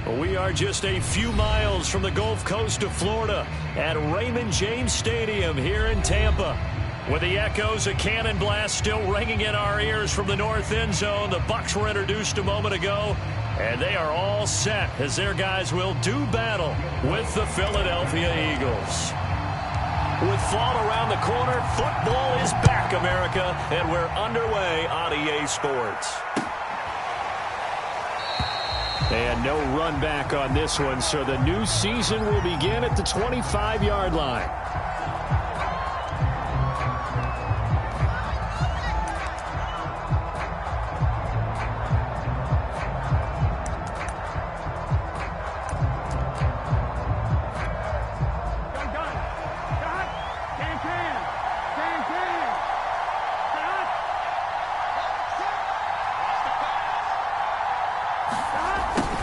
We are just a few miles from the Gulf Coast of Florida at Raymond James Stadium here in Tampa. With the echoes of cannon blast still ringing in our ears from the north end zone, the Bucs were introduced a moment ago, and they are all set as their guys will do battle with the Philadelphia Eagles. With fall around the corner, football is back, America, and we're underway on EA Sports. And no run back on this one, so the new season will begin at the 25-yard line.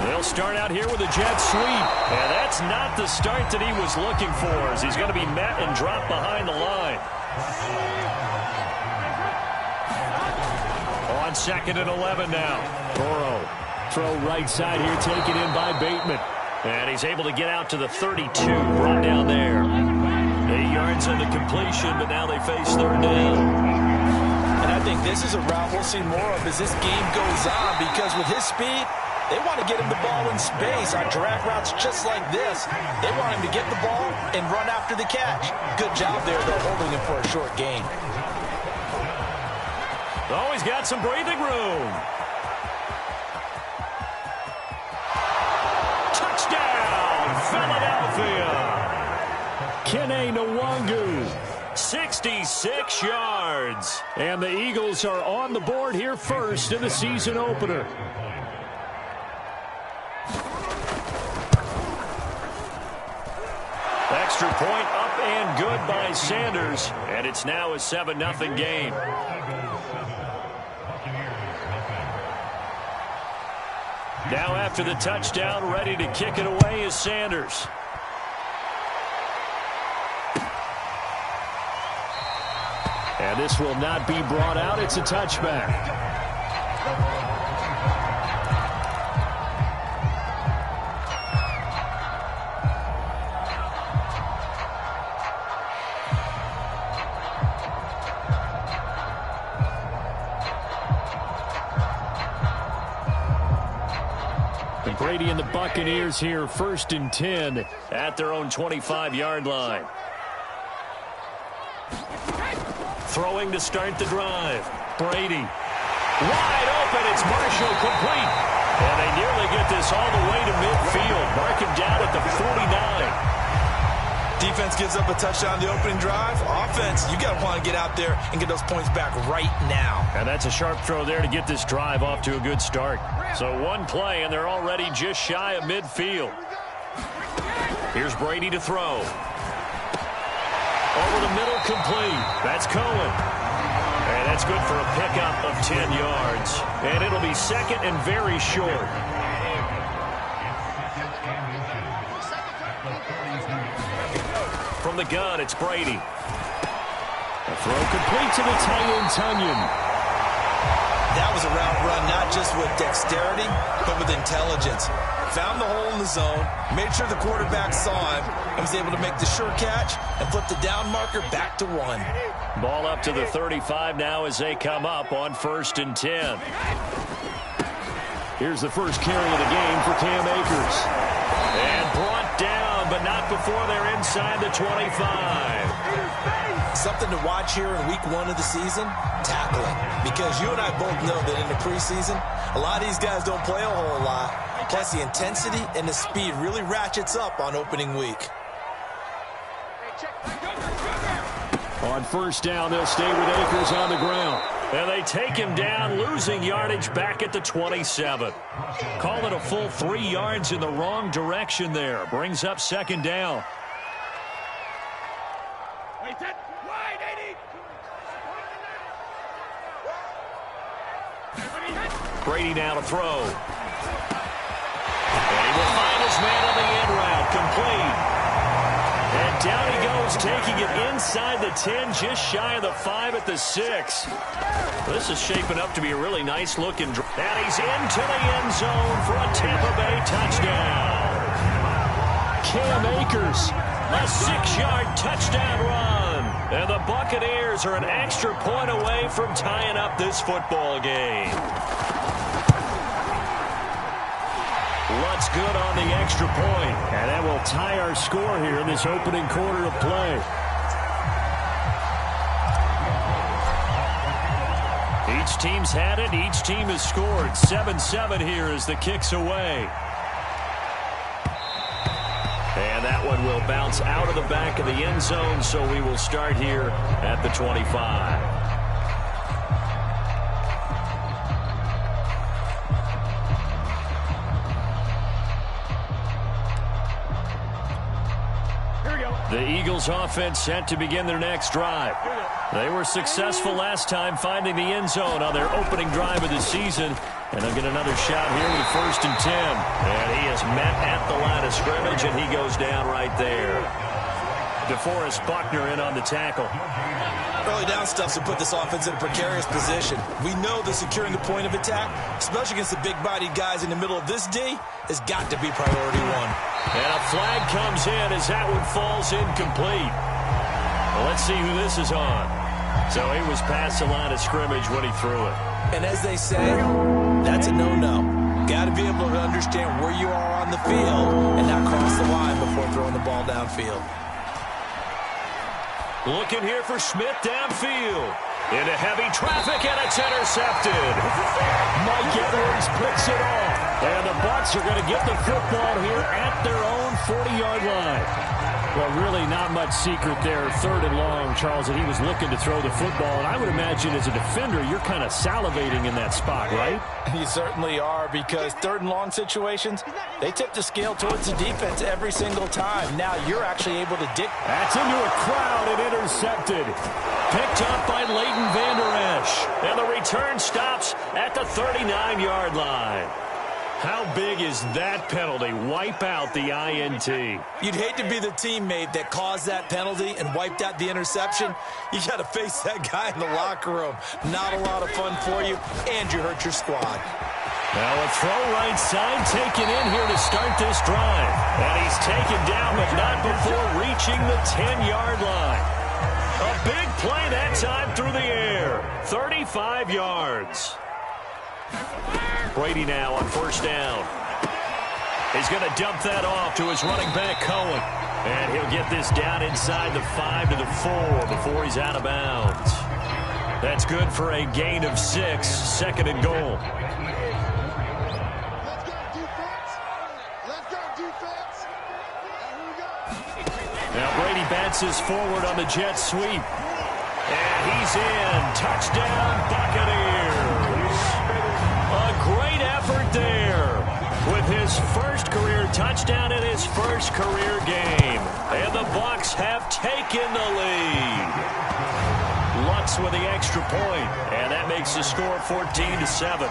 They'll start out here with a jet sweep. And that's not the start that he was looking for, as he's going to be met and dropped behind the line. On 2nd and 11 now. Burrow. Throw right side here, taken in by Bateman. And he's able to get out to the 32, brought down there. 8 yards on the completion, but now they face 3rd down. And I think this is a route we'll see more of as this game goes on, because with his speed, they want to get him the ball in space on drag routes just like this. They want him to get the ball and run after the catch. Good job there, though, holding him for a short gain. Oh, he's got some breathing room. Touchdown, Philadelphia. Kene Nwangu, 66 yards. And the Eagles are on the board here first in the season opener. Extra point up and good by Sanders, and it's now a 7-0 game. Now after the touchdown, ready to kick it away is Sanders. And this will not be brought out. It's a touchback. Brady and the Buccaneers here, 1st and 10 at their own 25-yard line. Throwing to start the drive. Brady. Wide open. It's Marshall complete. And they nearly get this all the way to midfield. Mark him down at the 49. Defense gives up a touchdown the opening drive. Offense, you got to want to get out there and get those points back right now. And that's a sharp throw there to get this drive off to a good start. So one play, and they're already just shy of midfield. Here's Brady to throw. Over the middle, complete. That's Cohen. And that's good for a pickup of 10 yards. And it'll be 2nd and very short. From the gun, it's Brady. A throw complete to the tight end, Tunyon. That was a route run not just with dexterity, but with intelligence. Found the hole in the zone, made sure the quarterback saw him, and was able to make the sure catch and flip the down marker back to 1. Ball up to the 35 now as they come up on 1st and 10. Here's the first carry of the game for Cam Akers. And brought down, but not before they're inside the 25. Something to watch here in week 1 of the season, tackling. Because you and I both know that in the preseason, a lot of these guys don't play a whole lot. Plus the intensity and the speed really ratchets up on opening week. On 1st down, they'll stay with Akers on the ground. And they take him down, losing yardage back at the 27. Call it a full 3 yards in the wrong direction there. Brings up 2nd down. Brady now to throw. And he will find his man on the end route. Complete. And down he goes Eagles taking it inside the 10, just shy of the 5 at the 6. This is shaping up to be a really nice-looking drive. And he's into the end zone for a Tampa Bay touchdown. Cam Akers, a 6-yard touchdown run. And the Buccaneers are an extra point away from tying up this football game. Lutz good on the extra point. And that will tie our score here in this opening quarter of play. Each team's had it. Each team has scored. 7-7 here as the kick's away. And that one will bounce out of the back of the end zone, so we will start here at the 25. The Eagles offense set to begin their next drive. They were successful last time finding the end zone on their opening drive of the season. And they'll get another shot here with 1st and 10. And he is met at the line of scrimmage, and he goes down right there. DeForest Buckner in on the tackle. Early down stuffs will put this offense in a precarious position. We know that securing the point of attack, especially against the big-bodied guys in the middle of this D, has got to be priority one. And a flag comes in as that one falls incomplete. Well, let's see who this is on. So he was past the line of scrimmage when he threw it. And as they say, that's a no-no. Got to be able to understand where you are on the field and not cross the line before throwing the ball downfield. Looking here for Smith downfield. Into heavy traffic, and it's intercepted. Mike Edwards picks it off. And the Bucs are going to get the football here at their own 40-yard line. Well, really not much secret there. 3rd and long, Charles, and he was looking to throw the football. And I would imagine as a defender, you're kind of salivating in that spot, right? You certainly are, because 3rd and long situations, they tip the scale towards the defense every single time. Now you're actually able to dig. That's into a crowd and intercepted. Picked up by Leighton Vander Esch. And the return stops at the 39-yard line. How big is that penalty? Wipe out the INT. You'd hate to be the teammate that caused that penalty and wiped out the interception. You got to face that guy in the locker room. Not a lot of fun for you, and you hurt your squad. Now a throw right side taken in here to start this drive. And he's taken down, but not before reaching the 10-yard line. A big play that time through the air. 35 yards. Brady now on 1st down. He's going to dump that off to his running back, Cohen. And he'll get this down inside the 5 to the 4 before he's out of bounds. That's good for a gain of 6, 2nd and goal. Let's go, defense. Here we go. Now Brady bounces forward on the jet sweep. And he's in. Touchdown, Buccaneers. A great effort there with his first career touchdown in his first career game. And the Bucs have taken the lead. Lutz with the extra point, and that makes the score 14-7.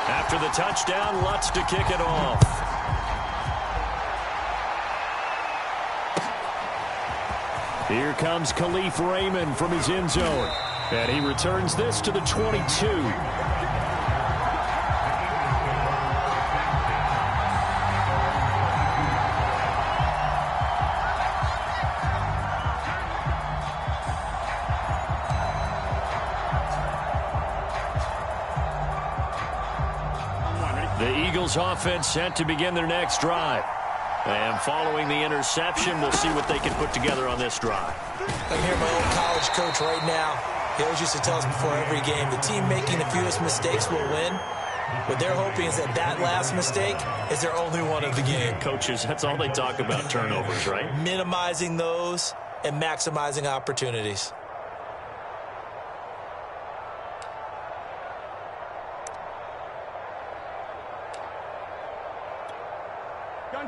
After the touchdown, Lutz to kick it off. Here comes Khalif Raymond from his end zone, and he returns this to the 22. The Eagles offense set to begin their next drive. And following the interception, we'll see what they can put together on this drive. I'm here, my old college coach right now. He always used to tell us before every game, the team making the fewest mistakes will win. What they're hoping is that that last mistake is their only one of the game. Coaches, that's all they talk about, turnovers, right? Minimizing those and maximizing opportunities.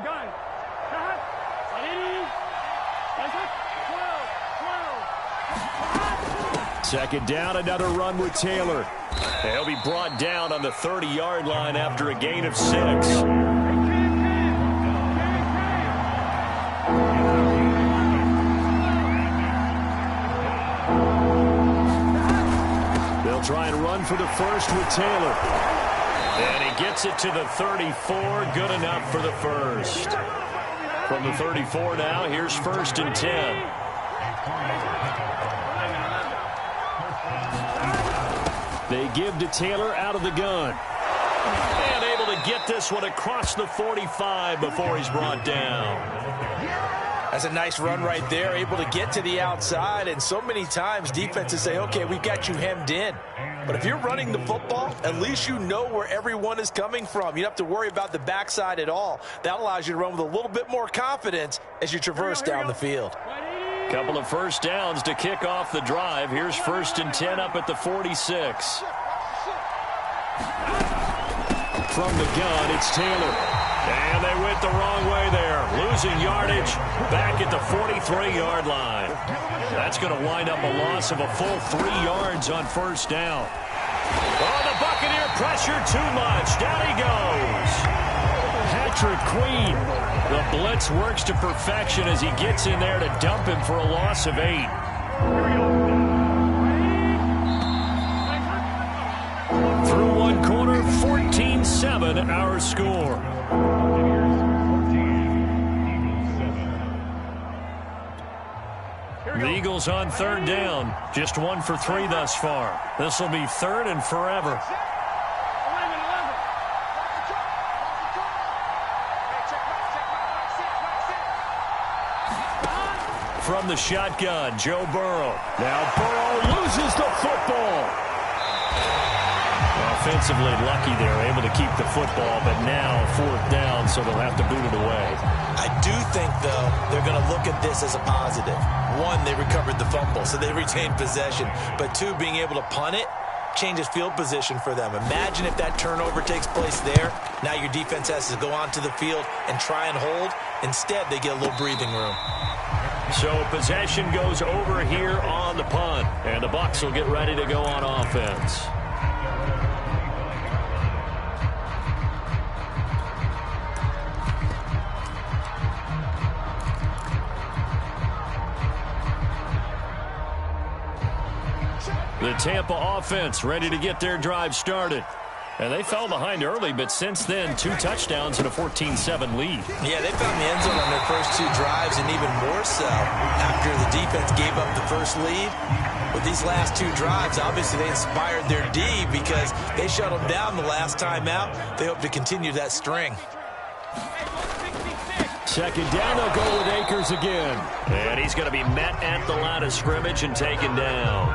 Gun. 2nd down, another run with Taylor. He'll be brought down on the 30-yard line after a gain of 6. They'll try and run for the first with Taylor. And he gets it to the 34. Good enough for the first. From the 34 now, here's 1st and 10. They give to Taylor out of the gun. And able to get this one across the 45 before he's brought down. That's a nice run right there, able to get to the outside. And so many times defenses say, okay, we've got you hemmed in. But if you're running the football, at least you know where everyone is coming from. You don't have to worry about the backside at all. That allows you to run with a little bit more confidence as you traverse down the field. Couple of first downs to kick off the drive. Here's 1st and 10 up at the 46. From the gun, it's Taylor. And they went the wrong way there. Losing yardage back at the 43-yard line. That's going to wind up a loss of a full 3 yards on 1st down. Oh, the Buccaneer pressure too much. Down he goes. Patrick Queen. The blitz works to perfection as he gets in there to dump him for a loss of 8. Through one quarter, 14-7 our score. The Eagles on 3rd down. Just 1 for 3 thus far. This will be 3rd and forever. From the shotgun, Joe Burrow. Now Burrow loses the football. Offensively lucky they're able to keep the football, but now 4th down, so they'll have to boot it away. I do think, though, they're going to look at this as a positive. 1, they recovered the fumble, so they retained possession. But 2, being able to punt it changes field position for them. Imagine if that turnover takes place there. Now your defense has to go onto the field and try and hold. Instead, they get a little breathing room. So possession goes over here on the punt, and the Bucs will get ready to go on offense. The Tampa offense ready to get their drive started. And they fell behind early, but since then, 2 touchdowns and a 14-7 lead. Yeah, they found the end zone on their first 2 drives, and even more so after the defense gave up the first lead. With these last 2 drives, obviously they inspired their D because they shut them down the last time out. They hope to continue that string. 2nd down, they'll go with Akers again. And he's going to be met at the line of scrimmage and taken down.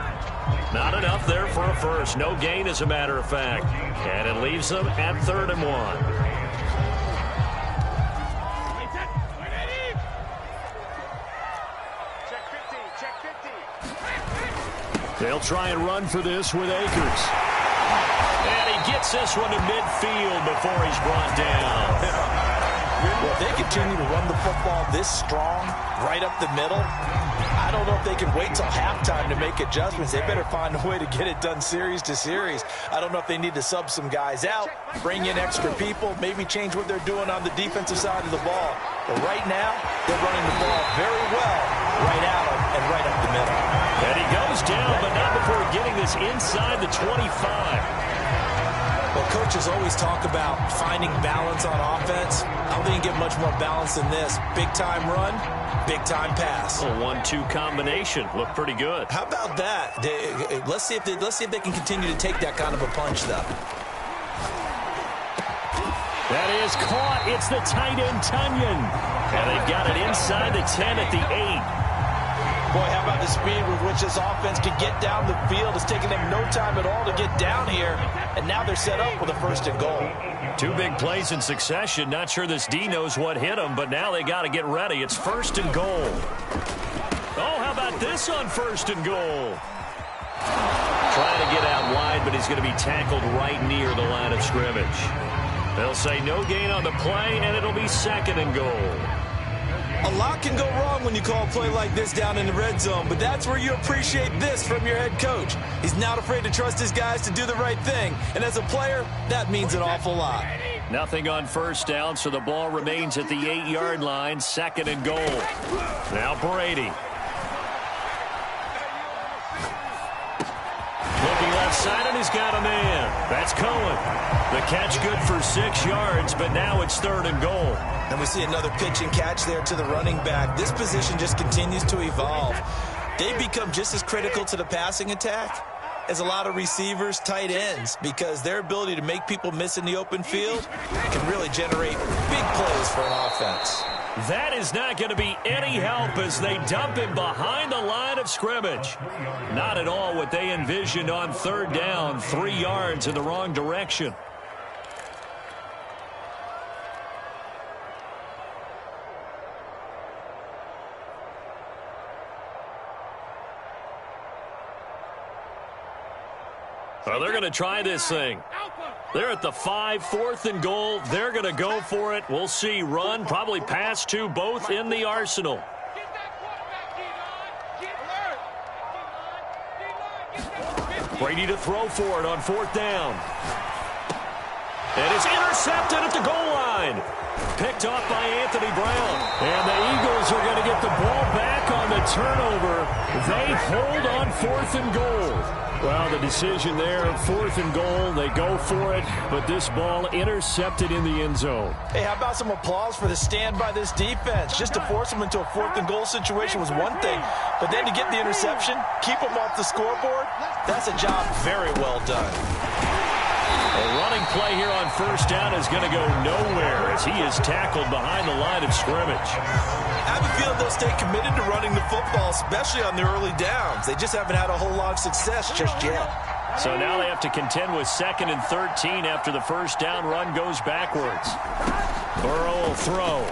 Not enough there for a first. No gain, as a matter of fact. And it leaves them at 3rd and 1. They'll try and run for this with Akers. And he gets this one to midfield before he's brought down. Well, if they continue to run the football this strong, right up the middle, I don't know if they can wait till halftime to make adjustments. They better find a way to get it done series to series. I don't know if they need to sub some guys out, bring in extra people, maybe change what they're doing on the defensive side of the ball. But right now, they're running the ball very well right at them and right up the middle. And he goes down, but not before getting this inside the 25. Well, coaches always talk about finding balance on offense. I don't think you get much more balance than this. Big-time run, big-time pass. A 1-2 combination. Looked pretty good. How about that? Let's see if they can continue to take that kind of a punch, though. That is caught. It's the tight end, Tunyon. And they've got it inside the 10 at the 8. Boy, how about the speed with which this offense could get down the field? It's taken them no time at all to get down here, and now they're set up with a 1st and goal. 2 big plays in succession. Not sure this D knows what hit them, but now they got to get ready. It's 1st and goal. Oh, how about this on 1st and goal? Trying to get out wide, but he's going to be tackled right near the line of scrimmage. They'll say no gain on the play, and it'll be 2nd and goal. A lot can go wrong when you call a play like this down in the red zone, but that's where you appreciate this from your head coach. He's not afraid to trust his guys to do the right thing, and as a player, that means an awful lot. Nothing on 1st down, so the ball remains at the 8-yard line, 2nd and goal. Now Brady. Looking left side, and he's got a man. That's Cohen. The catch good for 6 yards, but now it's 3rd and goal. And we see another pitch and catch there to the running back. This position just continues to evolve. They become just as critical to the passing attack as a lot of receivers, tight ends, because their ability to make people miss in the open field can really generate big plays for an offense. That is not going to be any help as they dump him behind the line of scrimmage. Not at all what they envisioned on 3rd down, 3 yards in the wrong direction. Well, they're going to try this thing. They're at the 5, 4th and goal. They're going to go for it. We'll see. Run, probably pass to both in the arsenal. Brady to throw for it on 4th down. And it's intercepted at the goal line. Picked off by Anthony Brown. And the Eagles are going to get the ball back on the turnover. They hold on 4th and goal. Well, the decision there, 4th and goal, they go for it, but this ball intercepted in the end zone. Hey, how about some applause for the stand by this defense? Just to force them into a 4th and goal situation was one thing, but then to get the interception, keep them off the scoreboard, that's a job very well done. A running play here on 1st down is going to go nowhere as he is tackled behind the line of scrimmage. I have a feeling they'll stay committed to running the football, especially on their early downs. They just haven't had a whole lot of success just yet. So now they have to contend with 2nd and 13 after the 1st down run goes backwards. Burrow will throw.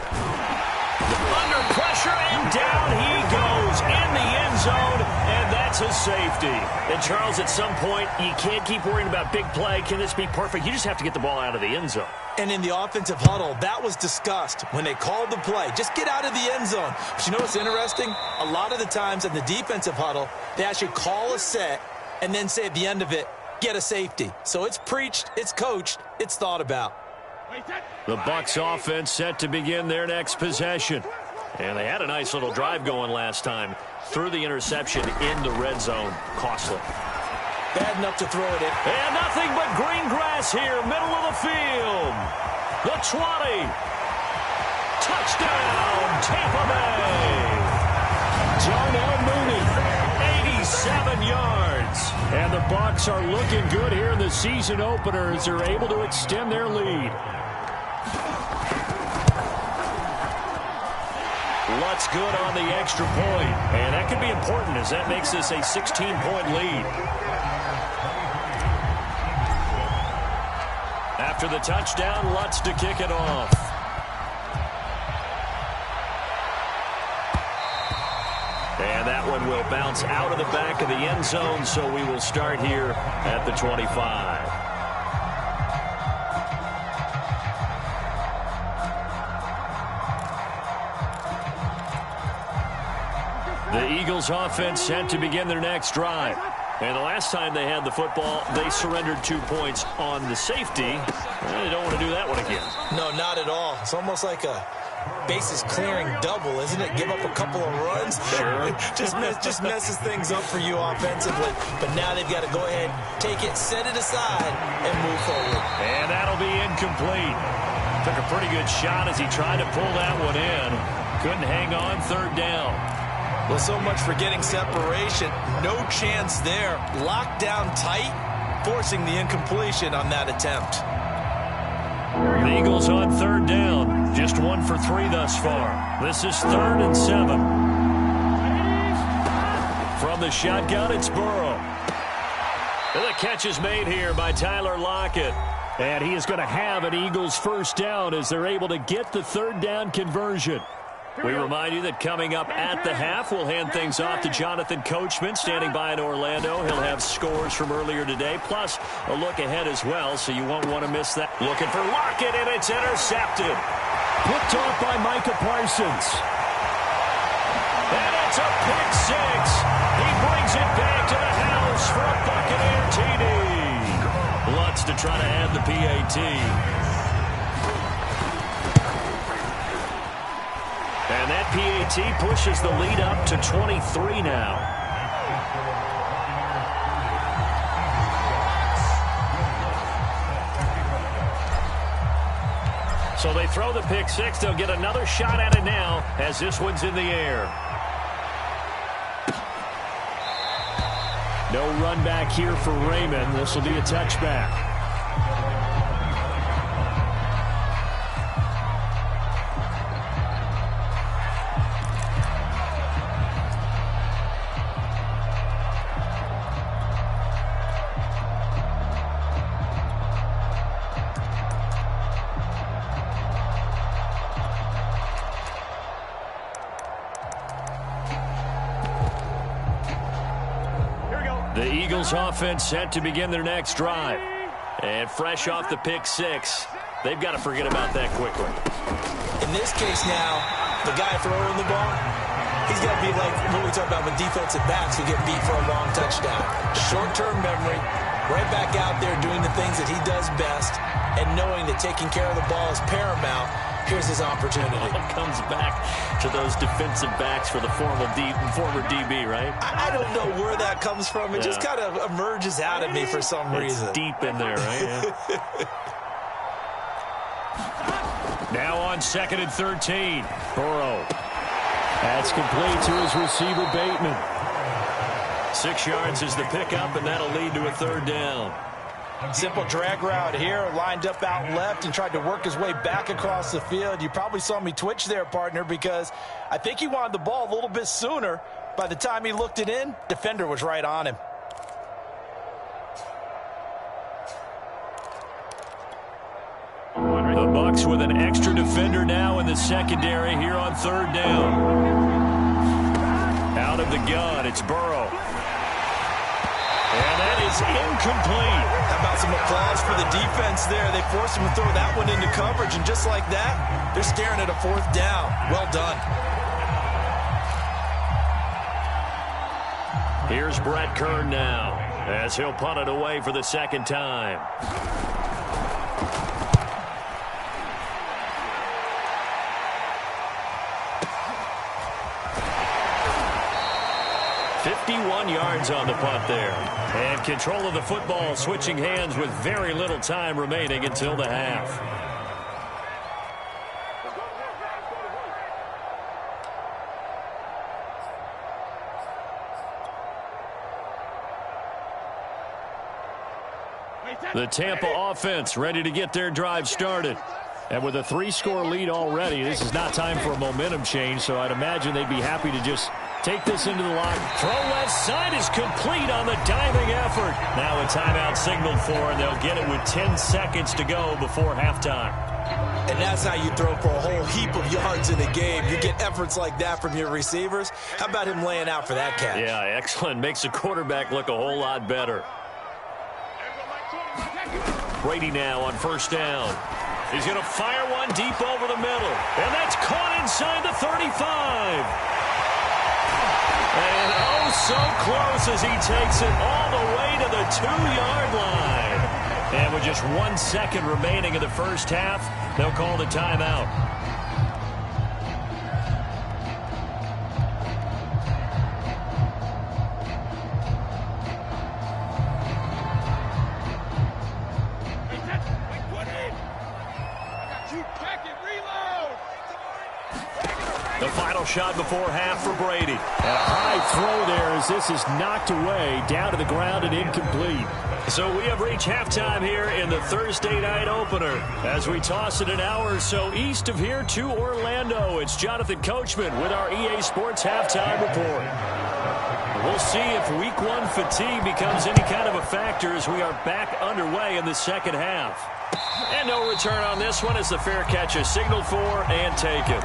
Under pressure, and down he goes in the end zone, and that's a safety. And, Charles, at some point, you can't keep worrying about big play. Can this be perfect? You just have to get the ball out of the end zone. And in the offensive huddle, that was discussed when they called the play. Just get out of the end zone. But you know what's interesting? A lot of the times in the defensive huddle, they actually call a set and then say at the end of it, get a safety. So it's preached, it's coached, it's thought about. The Bucs offense set to begin their next possession. And they had a nice little drive going last time. Threw the interception in the red zone. Costly. Bad enough to throw it in. And nothing but green grass here, middle of the field. The 20. Touchdown, Tampa Bay. Darnell Mooney, 87 yards. And the Bucs are looking good here in the season opener as they're able to extend their lead. Lutz good on the extra point. And that could be important as that makes this a 16-point lead. After the touchdown, Lutz to kick it off. And that one will bounce out of the back of the end zone, so we will start here at the 25. The Eagles offense set to begin their next drive. And the last time they had the football, they surrendered 2 points on the safety. They don't want to do that one again. No, not at all. It's almost like a bases clearing double, isn't it? Give up a couple of runs. Sure. just messes things up for you offensively. But now they've got to go ahead, take it, set it aside, and move forward. And that'll be incomplete. Took a pretty good shot as he tried to pull that one in. Couldn't hang on 3rd down. Well, so much for getting separation. No chance there. Locked down tight, forcing the incompletion on that attempt. The Eagles on 3rd down. Just 1 for 3 thus far. This is 3rd and 7. From the shotgun, it's Burrow. And the catch is made here by Tyler Lockett. And he is going to have an Eagles 1st down as they're able to get the 3rd down conversion. We remind you that coming up at the half, we'll hand things off to Jonathan Coachman standing by in Orlando. He'll have scores from earlier today, plus a look ahead as well, so you won't want to miss that. Looking for Lockett, and it's intercepted. Picked off by Micah Parsons. And it's a pick 6. He brings it back to the house for a Buccaneer TD. Lutz to try to add the PAT. And that PAT pushes the lead up to 23 now. So they throw the pick six. They'll get another shot at it now as this one's in the air. No run back here for Raymond. This will be a touchback. The Eagles offense set to begin their next drive. And fresh off the pick six, they've got to forget about that quickly. In this case now, the guy throwing the ball, he's got to be like what we talk about with defensive backs who get beat for a long touchdown. Short-term memory, right back out there doing the things that he does best, and knowing that taking care of the ball is paramount. Here's his opportunity. It comes back to those defensive backs for the former DB, right? I don't know where that comes from. It just kind of emerges out of me for some reason. It's deep in there, right? Yeah. Now on 2nd and 13. Burrow. That's complete to his receiver, Bateman. 6 yards is the pickup, and that'll lead to a 3rd down. Simple drag route here, lined up out left and tried to work his way back across the field. You probably saw me twitch there, partner, because I think he wanted the ball a little bit sooner. By the time he looked it in, defender was right on him. The Bucs with an extra defender now in the secondary here on 3rd down. Out of the gun, it's Burrow. And that is incomplete. How about some applause for the defense there? They forced him to throw that one into coverage, and just like that, they're staring at a 4th down. Well done. Here's Brett Kern now, as he'll punt it away for the 2nd time. Yards on the punt there. And control of the football switching hands with very little time remaining until the half. The Tampa offense ready to get their drive started. And with a 3-score lead already, this is not time for a momentum change, so I'd imagine they'd be happy to just take this into the line. Throw left side is complete on the diving effort. Now a timeout signaled for, and they'll get it with 10 seconds to go before halftime. And that's how you throw for a whole heap of yards in a game. You get efforts like that from your receivers. How about him laying out for that catch? Yeah, excellent. Makes the quarterback look a whole lot better. Brady now on 1st down. He's going to fire one deep over the middle. And that's caught inside the 35. And oh, so close as he takes it all the way to the 2-yard line. And with just 1 second remaining in the first half, they'll call the timeout. The final shot before half for Brady. And a high throw there as this is knocked away, down to the ground and incomplete. So we have reached halftime here in the Thursday night opener. As we toss it an hour or so east of here to Orlando, it's Jonathan Coachman with our EA Sports Halftime Report. We'll see if Week 1 fatigue becomes any kind of a factor as we are back underway in the second half. And no return on this one as the fair catch is signaled for and taken.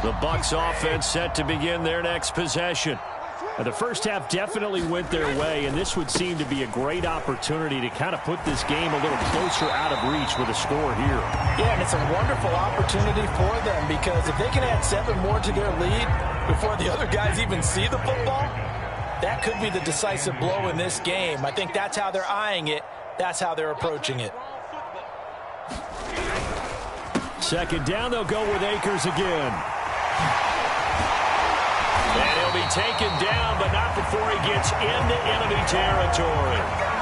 The Bucs offense set to begin their next possession. The first half definitely went their way, and this would seem to be a great opportunity to kind of put this game a little closer out of reach with a score here. Yeah, and it's a wonderful opportunity for them because if they can add 7 more to their lead before the other guys even see the football, that could be the decisive blow in this game. I think that's how they're eyeing it. That's how they're approaching it. 2nd down, they'll go with Akers again. And he'll be taken down, but not before he gets into enemy territory.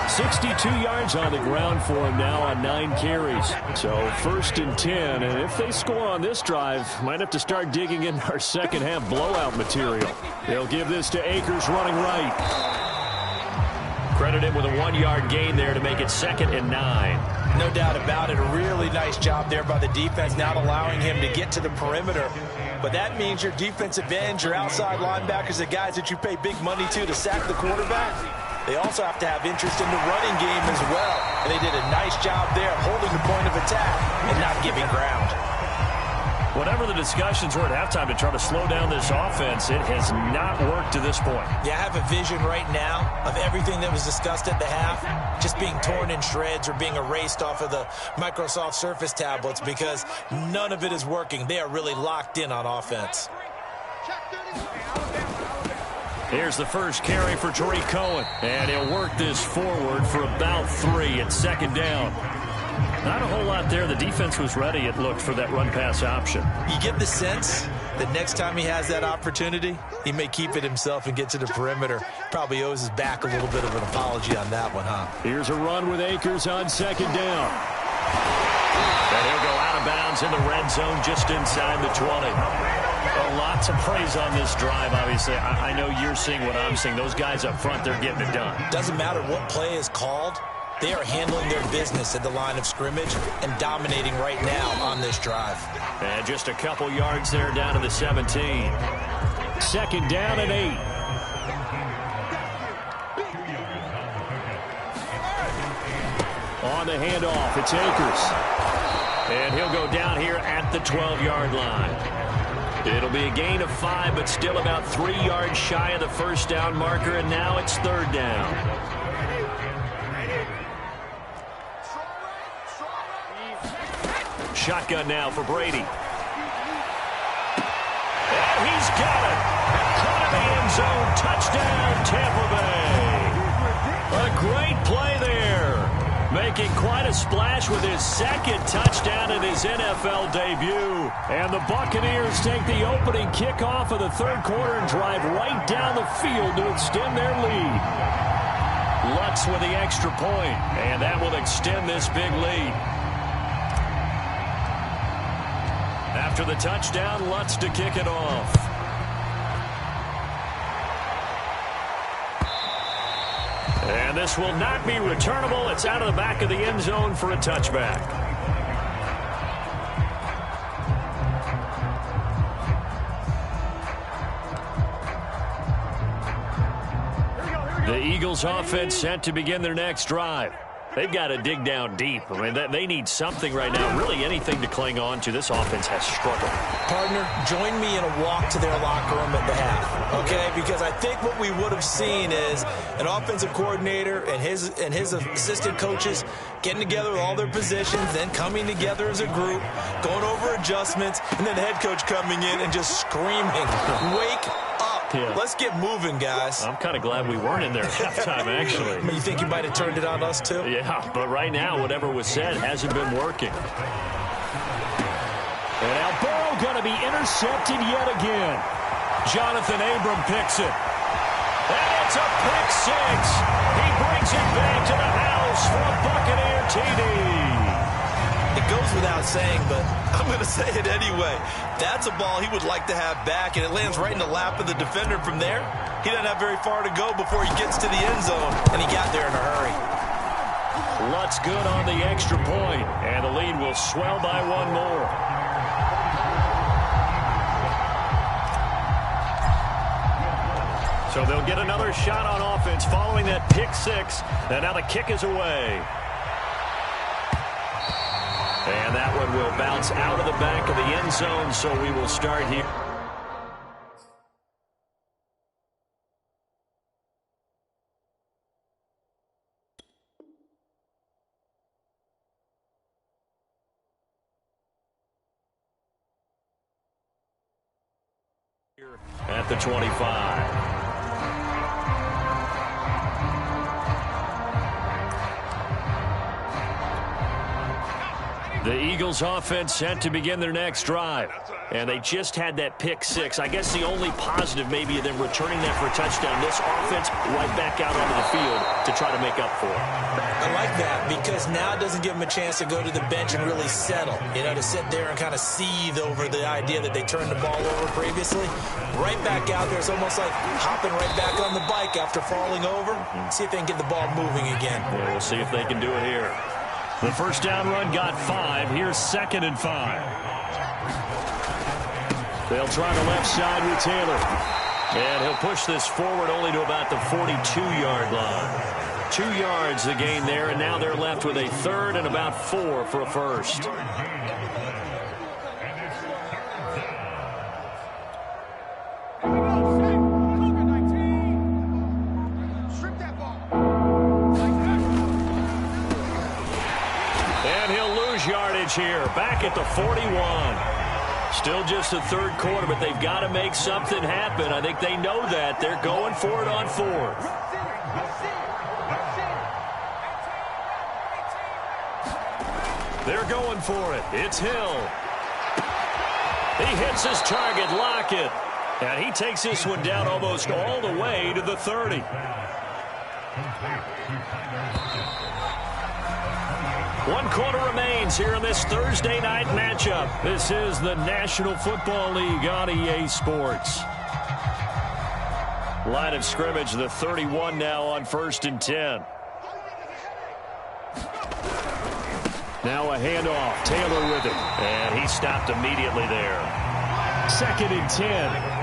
62 yards on the ground for him now on 9 carries. So 1st and 10, and if they score on this drive, might have to start digging in our second half blowout material. They'll give this to Akers running right. Credited with a 1-yard gain there to make it 2nd and 9. No doubt about it. A really nice job there by the defense, not allowing him to get to the perimeter. But that means your defensive ends, your outside linebackers, the guys that you pay big money to sack the quarterback, they also have to have interest in the running game as well. And they did a nice job there holding the point of attack and not giving ground. Whatever the discussions were at halftime to try to slow down this offense, it has not worked to this point. Yeah, I have a vision right now of everything that was discussed at the half just being torn in shreds or being erased off of the Microsoft Surface tablets because none of it is working. They are really locked in on offense. Here's the first carry for Tariq Cohen, and he'll work this forward for about 3 at 2nd down. Not a whole lot there. The defense was ready, it looked, for that run-pass option. You get the sense that next time he has that opportunity, he may keep it himself and get to the perimeter. Probably owes his back a little bit of an apology on that one, huh? Here's a run with Akers on 2nd down. And he'll go out of bounds in the red zone just inside the 20. Lots of praise on this drive, obviously. I know you're seeing what I'm seeing. Those guys up front, they're getting it done. Doesn't matter what play is called. They are handling their business at the line of scrimmage and dominating right now on this drive. And just a couple yards there down to the 17. 2nd down and 8. On the handoff, it's Akers. And he'll go down here at the 12-yard line. It'll be a gain of 5, but still about 3 yards shy of the first down marker, and now it's 3rd down. Shotgun now for Brady. And he's got it. Caught in the end zone. Touchdown, Tampa Bay. A great play there. Making quite a splash with his 2nd touchdown in his NFL debut. And the Buccaneers take the opening kickoff of the 3rd quarter and drive right down the field to extend their lead. Lutz with the extra point, and that will extend this big lead. After the touchdown, Lutz to kick it off. And this will not be returnable. It's out of the back of the end zone for a touchback. The Eagles offense set to begin their next drive. They've got to dig down deep. I mean, they need something right now, really anything to cling on to. This offense has struggled. Partner, join me in a walk to their locker room at the half, okay? Because I think what we would have seen is an offensive coordinator and his assistant coaches getting together with all their positions, then coming together as a group, going over adjustments, and then the head coach coming in and just screaming, "Wake up." Yeah. Let's get moving, guys. I'm kind of glad we weren't in there at halftime, actually. I mean, you think you might have turned it on us, too? Yeah, but right now, whatever was said hasn't been working. And now Burrow going to be intercepted yet again. Jonathan Abram picks it. And it's a pick 6. He brings it back to the house for a Buccaneer TD. It goes without saying, but I'm going to say it anyway. That's a ball he would like to have back, and it lands right in the lap of the defender from there. He doesn't have very far to go before he gets to the end zone, and he got there in a hurry. Lutz good on the extra point, and the lead will swell by 1 more. So they'll get another shot on offense following that pick 6, and now the kick is away. And that one will bounce out of the back of the end zone, so we will start here. At the 25. The Eagles offense set to begin their next drive. And they just had that pick six. I guess the only positive maybe of them returning that for a touchdown. This offense right back out onto the field to try to make up for it. I like that because now it doesn't give them a chance to go to the bench and really settle. You know, to sit there and kind of seethe over the idea that they turned the ball over previously. Right back out there. It's almost like hopping right back on the bike after falling over. See if they can get the ball moving again. Yeah, we'll see if they can do it here. The first down run got 5. Here's 2nd and 5. They'll try the left side with Taylor. And he'll push this forward only to about the 42-yard line. 2 yards the gain there, and now they're left with a 3rd and about 4 for a first. And he'll lose yardage here, back at the 41. Still just a 3rd quarter, but they've got to make something happen. I think they know that. They're going for it on 4th. They're going for it. It's Hill. He hits his target, Lockett. And he takes this one down almost all the way to the 30. 1 quarter remains here in this Thursday night matchup. This is the National Football League on EA Sports. Line of scrimmage, the 31 now on 1st and 10. Now a handoff. Taylor with it. And he stopped immediately there. 2nd and 10.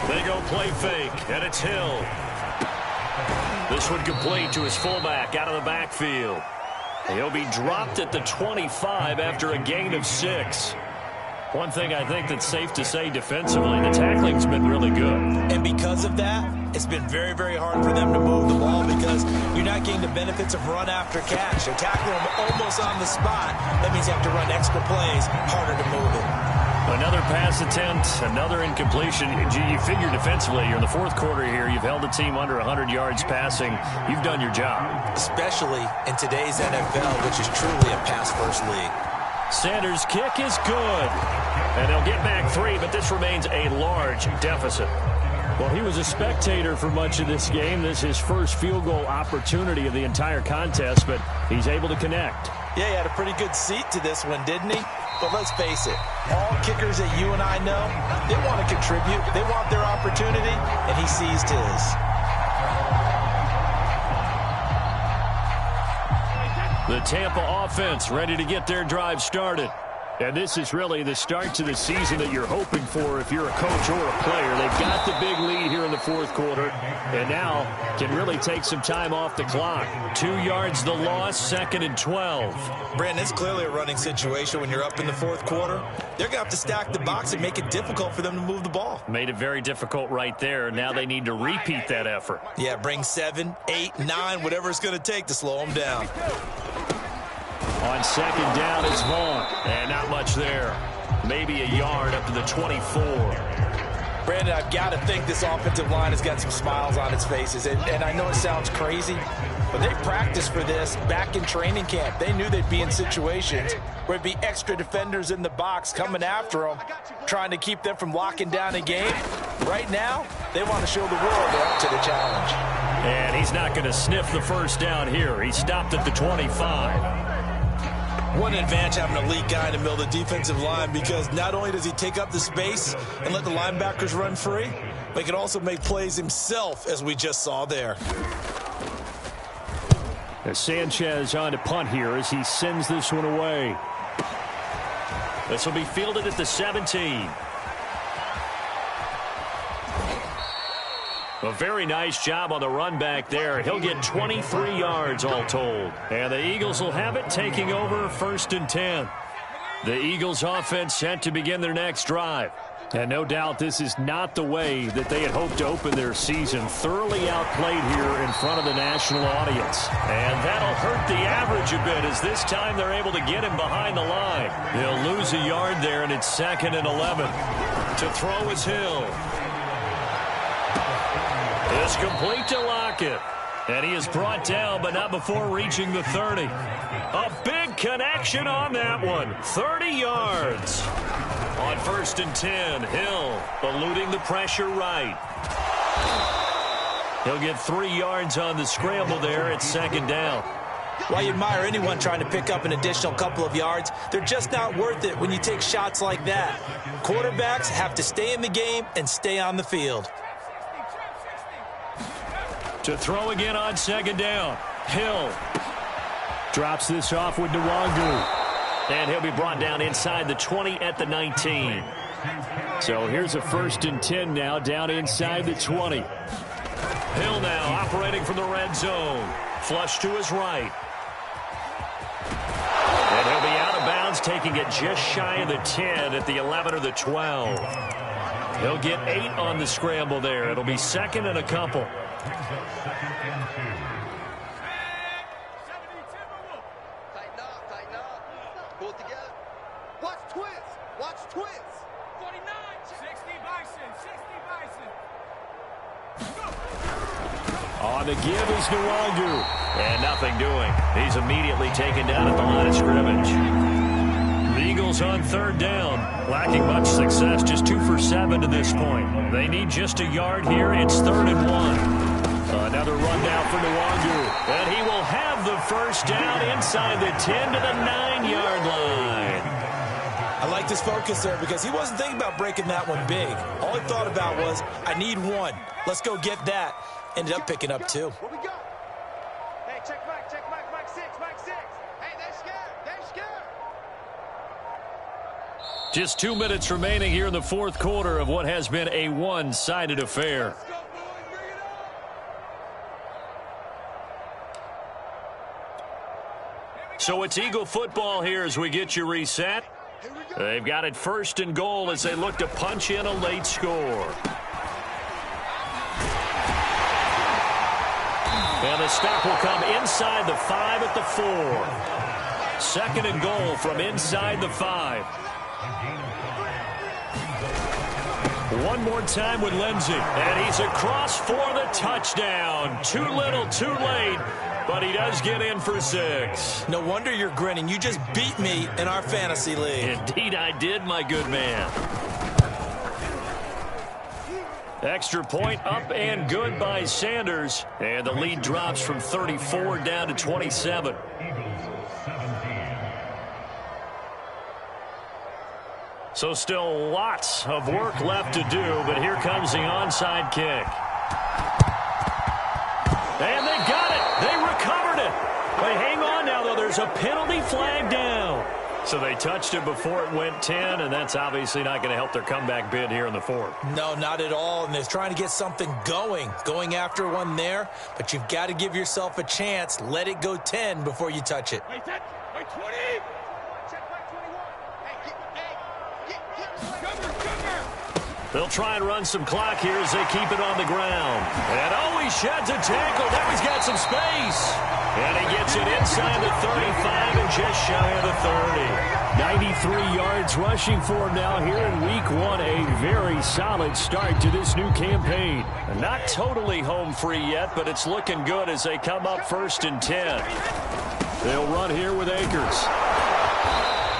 They go play fake, and it's Hill. This one complete to his fullback out of the backfield. He'll be dropped at the 25 after a gain of 6. One thing I think that's safe to say defensively, the tackling's been really good. And because of that, it's been very, very hard for them to move the ball because you're not getting the benefits of run after catch. They're tackling them almost on the spot. That means you have to run extra plays, harder to move it. Another pass attempt, another incompletion. You figure defensively, you're in the 4th quarter here. You've held a team under 100 yards passing. You've done your job. Especially in today's NFL, which is truly a pass-first league. Sanders' kick is good. And they'll get back 3, but this remains a large deficit. Well, he was a spectator for much of this game. This is his first field goal opportunity of the entire contest, but he's able to connect. Yeah, he had a pretty good seat to this one, didn't he? But let's face it, all kickers that you and I know, they want to contribute. They want their opportunity, and he seized his. The Tampa offense ready to get their drive started. And this is really the start to the season that you're hoping for if you're a coach or a player. They've got the big lead here in the 4th quarter, and now can really take some time off the clock. 2 yards the loss, 2nd and 12. Brandon, it's clearly a running situation when you're up in the 4th quarter. They're going to have to stack the box and make it difficult for them to move the ball. Made it very difficult right there. Now they need to repeat that effort. Yeah, bring 7, 8, 9, whatever it's going to take to slow them down. On 2nd down, it's Vaughn. And not much there. Maybe a yard up to the 24. Brandon, I've got to think this offensive line has got some smiles on its faces. And I know it sounds crazy, but they practiced for this back in training camp. They knew they'd be in situations where there'd be extra defenders in the box coming after them, trying to keep them from locking down a game. Right now, they want to show the world they're up to the challenge. And he's not going to sniff the first down here. He stopped at the 25. One advantage having a lead guy in the middle of the defensive line because not only does he take up the space and let the linebackers run free, but he can also make plays himself, as we just saw there. As Sanchez on to punt here as he sends this one away. This will be fielded at the 17. A very nice job on the run back there. He'll get 23 yards all told. And the Eagles will have it, taking over 1st and 10. The Eagles offense set to begin their next drive. And no doubt this is not the way that they had hoped to open their season. Thoroughly outplayed here in front of the national audience. And that'll hurt the average a bit as this time they're able to get him behind the line. He'll lose a yard there, and it's 2nd and 11. To throw is Hill. It's complete to Lockett. And he is brought down, but not before reaching the 30. A big connection on that one. 30 yards. On 1st and 10, Hill eluding the pressure right. He'll get 3 yards on the scramble there at 2nd down. Well, you admire anyone trying to pick up an additional couple of yards. They're just not worth it when you take shots like that. Quarterbacks have to stay in the game and stay on the field. To throw again on 2nd down. Hill drops this off with Nwangu. And he'll be brought down inside the 20 at the 19. So here's a 1st and 10 now down inside the 20. Hill now operating from the red zone. Flush to his right. And he'll be out of bounds, taking it just shy of the 10 at the 11 or the 12. He'll get 8 on the scramble there. It'll be 2nd and a couple. Tighten up. Pull it together. Watch twist. 49, 60 Bison. On the give is Nwangu. And nothing doing. He's immediately taken down at the line of scrimmage. The Eagles on 3rd down. Lacking much success, just 2 for 7 to this point. They need just a yard here. It's 3rd and 1. Another run down for Nwangu. And he will have the 1st down inside the 10 to the 9-yard line. I like this focus there because he wasn't thinking about breaking that one big. All he thought about was, I need 1. Let's go get that. Ended up picking up 2. What we got? Hey, check Mike 6. Hey, they're scared. Just 2 minutes remaining here in the 4th quarter of what has been a one-sided affair. Let's go, boys, bring it on. So it's Eagle football here as we get you reset. Here we go. They've got it 1st and goal as they look to punch in a late score. And the stop will come inside the 5 at the 4. 2nd and goal from inside the 5. One more time with Lindsey. And he's across for the touchdown. Too little, too late. But he does get in for 6. No wonder you're grinning. You just beat me in our fantasy league. Indeed I did, my good man. Extra point up and good by Sanders. And the lead drops from 34 down to 27. So still lots of work left to do, but here comes the onside kick. And they got it. They recovered it. They hang on now, though. There's a penalty flag down. So they touched it before it went 10, and that's obviously not going to help their comeback bid here in the 4th. No, not at all, and they're trying to get something going after one there, but you've got to give yourself a chance. Let it go 10 before you touch it. Wait, 20. Check Mike 21. Hey, get They'll try and run some clock here as they keep it on the ground. And oh, he sheds a tackle. Now he's got some space. And he gets it inside the 35 and just shy of the 30. 93 yards rushing for him now here in week 1. A very solid start to this new campaign. Not totally home free yet, but it's looking good as they come up 1st and 10. They'll run here with Akers.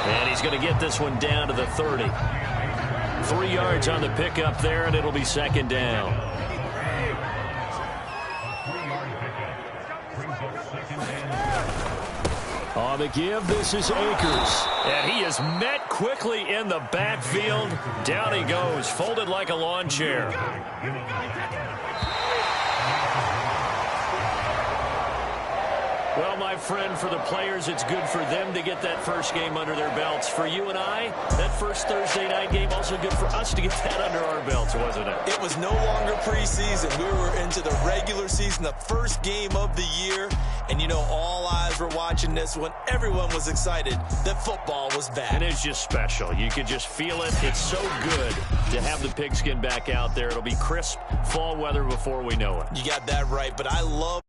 And he's going to get this one down to the 30. 3 yards on the pickup there, and it'll be 2nd down. On the give, this is Akers. And he is met quickly in the backfield. Down he goes, folded like a lawn chair. Well, my friend, for the players, it's good for them to get that first game under their belts. For you and I, that first Thursday night game, also good for us to get that under our belts, wasn't it? It was no longer preseason. We were into the regular season, the first game of the year. And, you know, all eyes were watching this one. Everyone was excited that football was back. And it's just special. You could just feel it. It's so good to have the pigskin back out there. It'll be crisp fall weather before we know it. You got that right, but I love